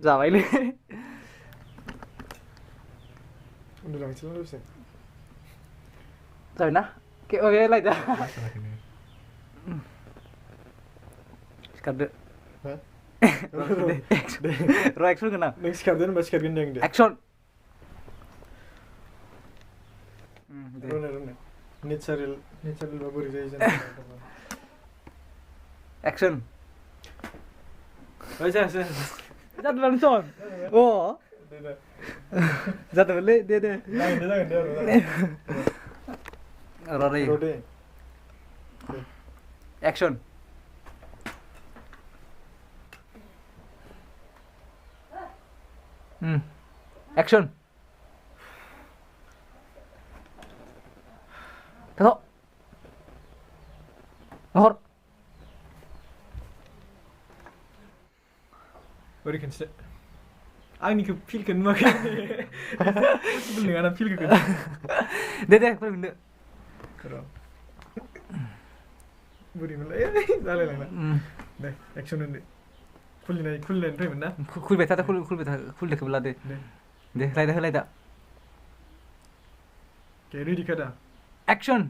जाबायलै उन्दुलांसैलां दसे जाबायना ओके लायदा सिखारदो र' एक्सन गोनां नों सिखारदो होनबा सिखारगोन दे आं दे एक्सन रोंनाय नेचारेल बा बोरै जायो जेनेबा एक्सन जायासै जादोंमोन सन अ जादोंमोनलै दे जागोन दे र' दे एक्सन एक्सन थाथ' हर बोरै खोनसे आंनिखौ फिलखौ नुवाखै नङाना फिलखौ दे फैफिनदो र' बोरैमोनलाय जालायलांला दे एक्सन होनदो खुलिनायनिफ्रायमोन ना खुलिबाय था खुलिदोखौबो लादो दे होलायदा दे रेडिखा दा एक्सन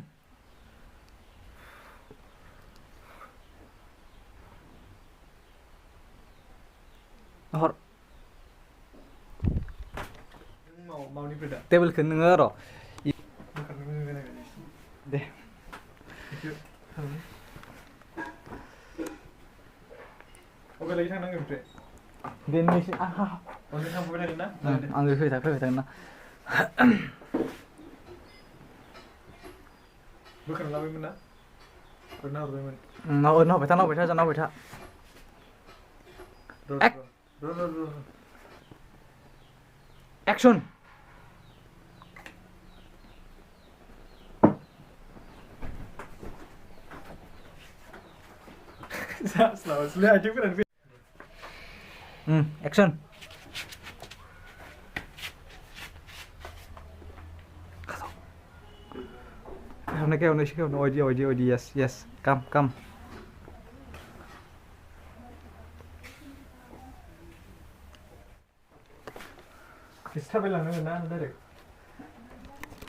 हर मावनिफ्राय दा टेबोलखौ नोङो र' दे अबे लागै थांनांगौ ओमफ्राय दे नोंसि अनलाइन थांफाबाय थागोन ना आं फैबाय थागोन ना बोखारना लाबायमोन ना हरना हरबायमोन नावबाय था र' एक्सन जास्लाबासैलै आथिंफोरानो action Kayak oidi yes come थाबायलांनांगोन ना डाइरेक्ट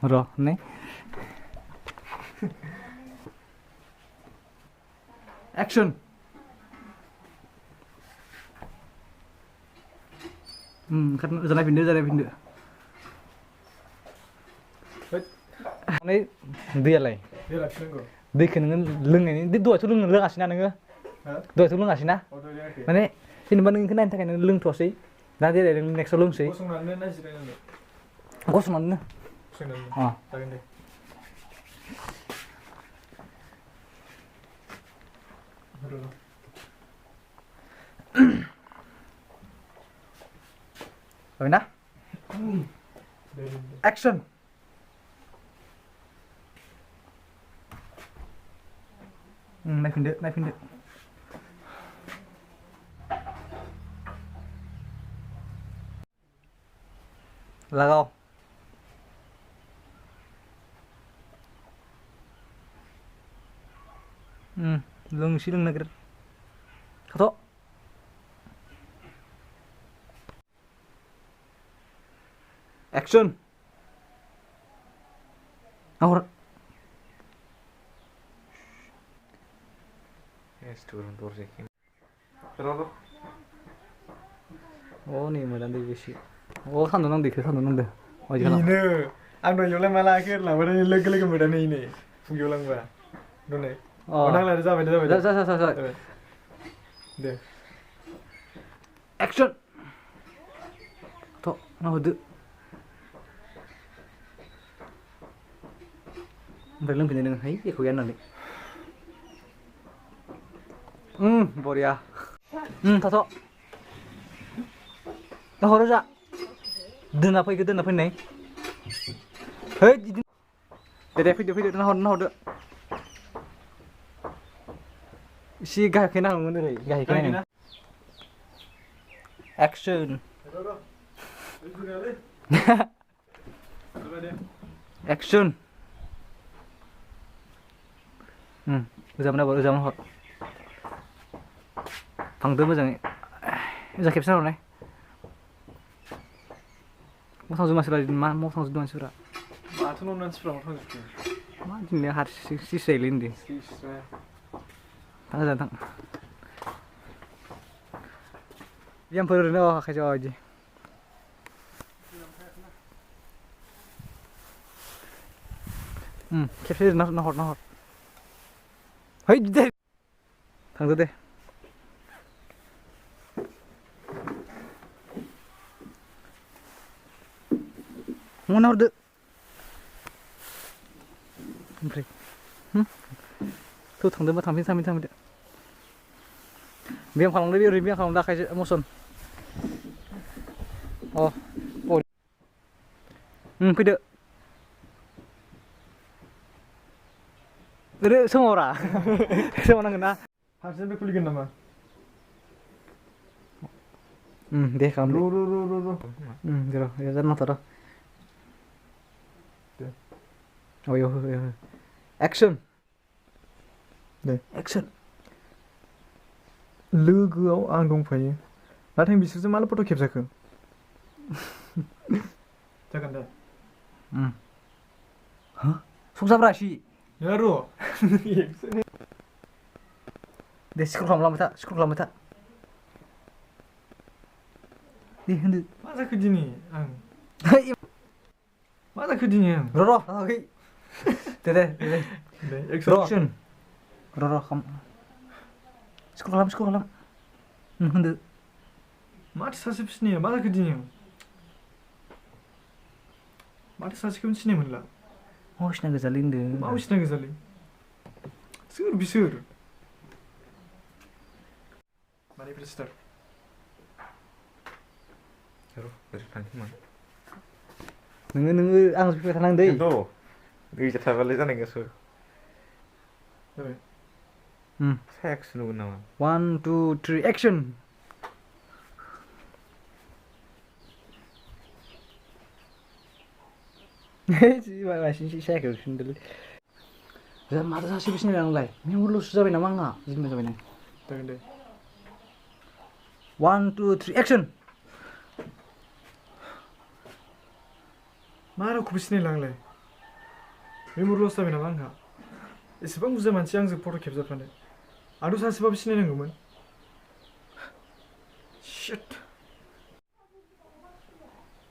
र' नै एक्सन जानायफिनदो दैयालाय दैखौ नोङो लोंनायनि दहायथ' लोङासैना नोङो दहायथ' लोङासैना माने जेनेबा नों बेखौ नायनो थाखाय नों लोंथ'वासै दा जेरै नों नेक्स्टआव लोंसै गसंनानै जागोन दे जाबायना एक्सन नायफिनदो लागाव लोंनो नागिर थाथ' एक्सन हर नै मोजां दै बेसे सान्दुं नांदो बेनो आं दहायलाय मा लाखै लांबाय लोगो मोनबाय नै फुगियाव लांबा दनै नांलाय जाबाय दे एक्सन थ' नाहरदो ओमफ्राय लोंफिनदो नोङो है एख' गैया होननानै बरिया थाथ' हरो जा दोनना फैनाय है दे फैदो नाहरदो एसे गाहायखै नांगौमोन ओरै गाहायखै एक्सन एक्सन ओजामोन हर थांदो मोजाङै मोजां खेबसे हरनाय थांजोब मानसिफ्रा मा माव थांजोबदों मानसिफ्रा माथो न'नि मानसिफ्रा मा थांजोबखो मा दिनै हारसिं सिस्रायलै होनदो थां गोजान थां बियामफोर ओरैनो खायसे बिदि खेबसे नाहर है दे थांदो दे mau naruh ompray tuh thằng đó thằng bên biang kalau lebih biang kalau dah kayak motion oh pide Dede semua orang semua orang kena harusnya bekulikan nama deh kamu ro jero ya jangan taruh oh yo action deh action लोगोआव आं दंफायो नाथाय बिसोरजों माला फट' खेबजाखो जागोन दे संसाफ्रा सि ya र' deh scroll खालामबाय था deh होनदो मा जाखो दिनै आं मा जाखो दिनै आं र' deh action र' खाम scroll खालाम होनदो माथो सासे सिनाया मा जाखो दिनै माथो सासेखौनो सिनाय मोनला मावसिना गोजालै होनदो मावसिना गोजालै सोर बिसोर मानिफ्राय स्टार्ट नोङो आं फैबाय थानांगौ दै दैजा थाबालाय जानाय गोसो जाबाय सायाखसो नुगोन नामा 1 2 3 action masih saya ke sini dan mata saya sih yang lain ini mulu sudah benar mangga ini sudah benar जागोन दे 1 2 3 action मा रावखौबो सिनायला आंलाय मेम'रि लस जाबाय नामा आंहा एसेबां बुरजा मानसि आंजों फट' खेबजाफानो आंथ' सासेबाबो सिनायनांगौमोन शिट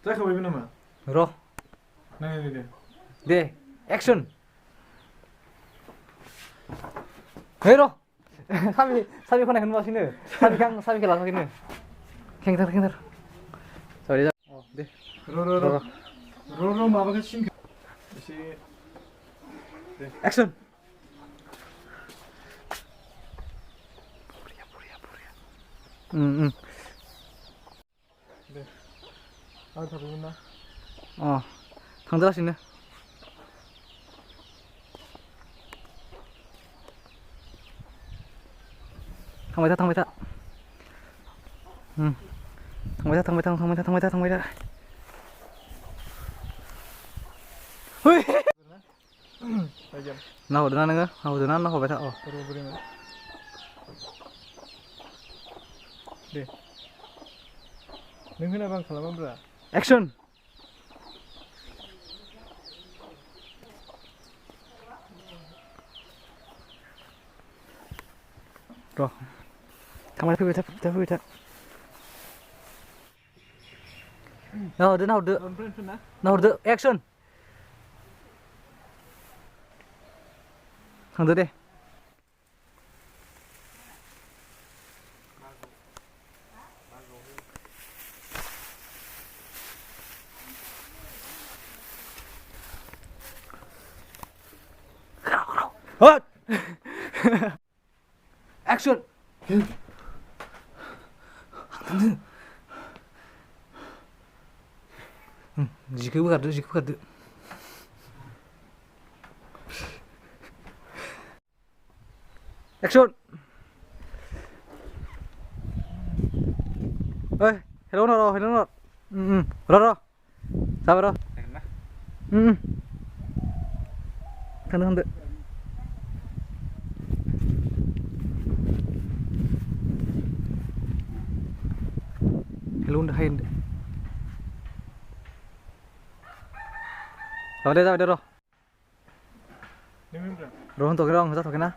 जाखाबायबो नामा र' नायनाय दे action hei र' साबि खनायखौ नुवाखैनो साबिखौ लाथाखैनो खेंथार जाबाय दे दे र' माबाखौ सिनखौ एसे दे action दे आं थादोंमोन ना थांदो लासैनो थांबाय था थांबाय था है नाहरदोना नोङो नाहरबाय था दे नों होनाबा आं खालामाब्रा action र' थांबाय फैबाय था नाहरदो action थांदो दे action जिखौ बोखारदो action oi hello nó rồi sao rồi thằng hello udah hand जाबाय दे र' नों होनब्रा र' होनथ'आखै र' आं जाथ'आखै ना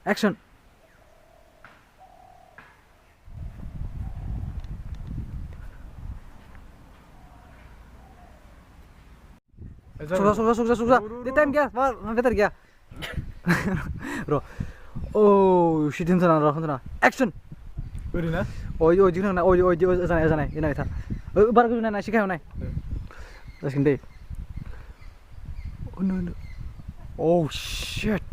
एक्सन सुकजा दे टाइम गैया बेटार गैया र' औ शिट होनथ'ना र' होनथ'ना एक्सन ओरैना अय दिखौ नांना अय जानाय देनाय था बारा गोजौ नायना सिगाङाव नाय जासिगोन दे oh no oh shit